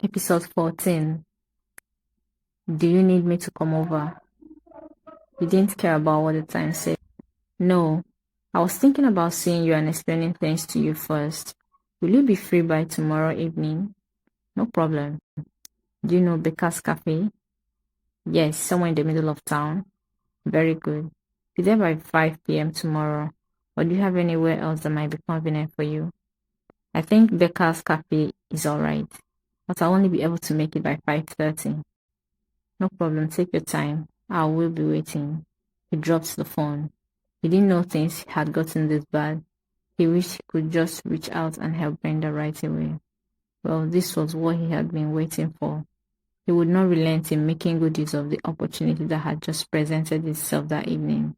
Episode 14. Do you need me to come over? You didn't care about what the time said. No, I was thinking about seeing you and explaining things to you first. Will you be free by tomorrow evening? No problem. Do you know Becca's Cafe? Yes, somewhere in the middle of town. Very good. Be there by 5 p.m. tomorrow. Or do you have anywhere else that might be convenient for you? I think Becca's Cafe is alright, but I'll only be able to make it by 5:30. No problem, take your time. I will be waiting. He dropped the phone. He didn't know things had gotten this bad. He wished he could just reach out and help Brenda right away. Well, this was what he had been waiting for. He would not relent in making good use of the opportunity that had just presented itself that evening.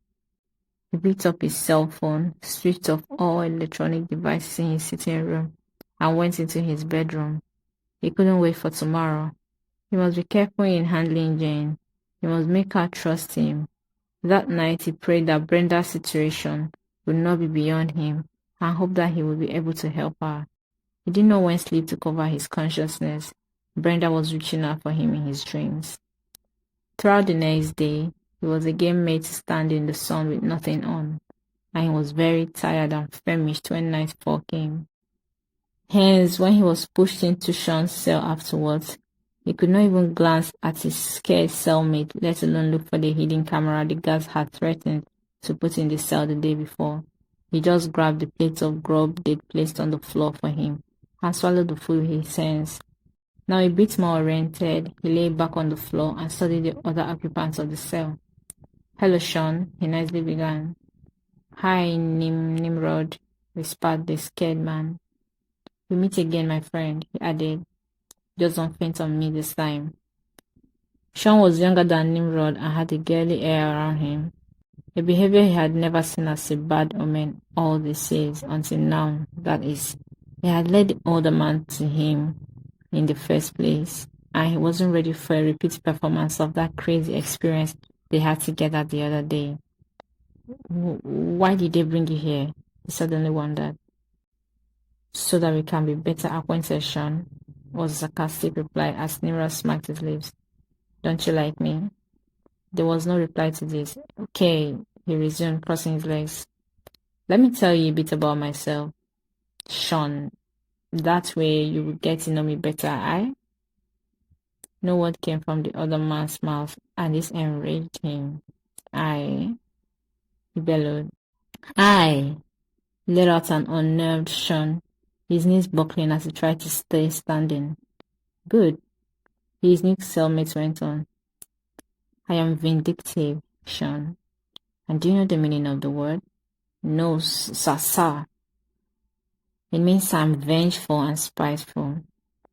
He picked up his cell phone, switched off all electronic devices in his sitting room, and went into his bedroom. He couldn't wait for tomorrow. He must be careful in handling Jane. He must make her trust him. That night he prayed that Brenda's situation would not be beyond him and hoped that he would be able to help her. He didn't know when sleep took over his consciousness. Brenda was reaching out for him in his dreams. Throughout the next day, he was again made to stand in the sun with nothing on, and he was very tired and famished when nightfall came. Hence, when he was pushed into Sean's cell afterwards, he could not even glance at his scared cellmate, let alone look for the hidden camera the guards had threatened to put in the cell the day before. He just grabbed the plate of grub they'd placed on the floor for him and swallowed the food with his hands. Now a bit more oriented, he lay back on the floor and studied the other occupants of the cell. Hello, Sean, he nicely began. Hi, Nimrod, whispered the scared man. We meet again, my friend, he added. Just don't faint on me this time. Sean was younger than Nimrod and had a girly air around him, a behavior he had never seen as a bad omen all these years, until now, that is. He had led the older man to him in the first place, and he wasn't ready for a repeat performance of that crazy experience they had together the other day. Why did they bring you here? He suddenly wondered. So that we can be better acquainted, Sean, was the sarcastic reply as Nimrod smacked his lips. Don't you like me? There was no reply to this. Okay, he resumed, crossing his legs. Let me tell you a bit about myself. Sean, that way you will get to know me better, aye? No word came from the other man's mouth, and this enraged him. Aye, he bellowed. Aye, let out an unnerved Sean, his knees buckling as he tried to stay standing. Good, his new cellmate went on. I am vindictive, Sean. And do you know the meaning of the word? No, sir. It means I'm vengeful and spiteful.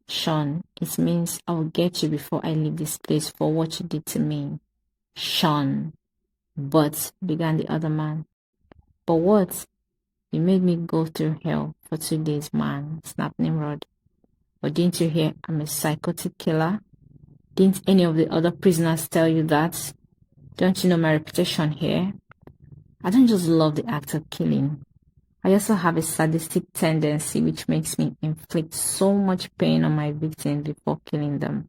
Sean, it means I will get you before I leave this place for what you did to me. Sean. But, began the other man. But what? You made me go through hell for 2 days, man, snapped Nimrod. But didn't you hear I'm a psychotic killer? Didn't any of the other prisoners tell you that? Don't you know my reputation here? I don't just love the act of killing. I also have a sadistic tendency which makes me inflict so much pain on my victims before killing them.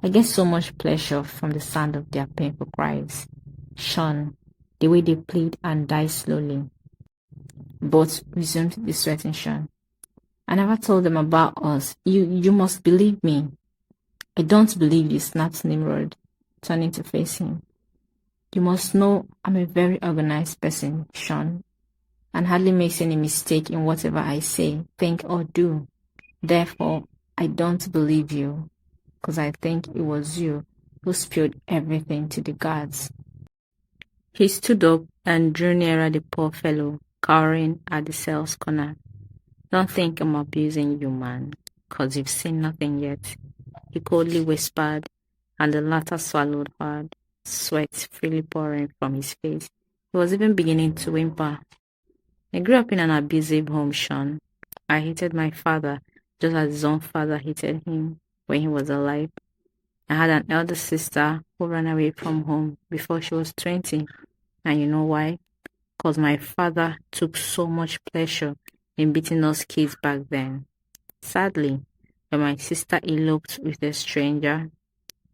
I get so much pleasure from the sound of their painful cries. Sean, the way they plead and die slowly. But, resumed the sweating Sean, I never told them about us. You must believe me. I don't believe you, snapped Nimrod, turning to face him. You must know I'm a very organized person, Sean, and hardly makes any mistake in whatever I say, think, or do. Therefore, I don't believe you, because I think it was you who spilled everything to the guards. He stood up and drew nearer the poor fellow, cowering at the cell's corner. Don't think I'm abusing you, man, because you've seen nothing yet, he coldly whispered, and the latter swallowed hard, sweat freely pouring from his face. He was even beginning to whimper. I grew up in an abusive home, Sean. I hated my father just as his own father hated him when he was alive. I had an elder sister who ran away from home before she was 20. And you know why? Because my father took so much pleasure in beating us kids back then. Sadly, when my sister eloped with a stranger.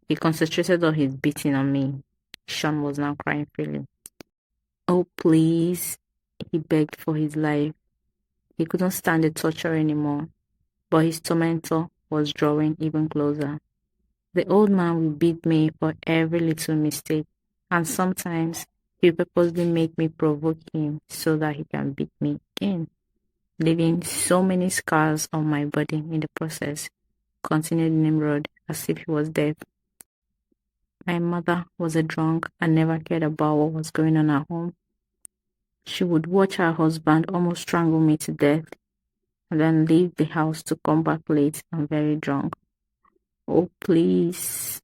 He concentrated on his beating on me. Sean was now crying freely. Oh, please, he begged for his life. He couldn't stand the torture anymore, but his tormentor was drawing even closer. The old man will beat me for every little mistake, and sometimes he will purposely make me provoke him so that he can beat me again, leaving so many scars on my body in the process, continued Nimrod as if he was deaf. My mother was a drunk and never cared about what was going on at home. She would watch her husband almost strangle me to death and then leave the house to come back late and very drunk. Oh, please,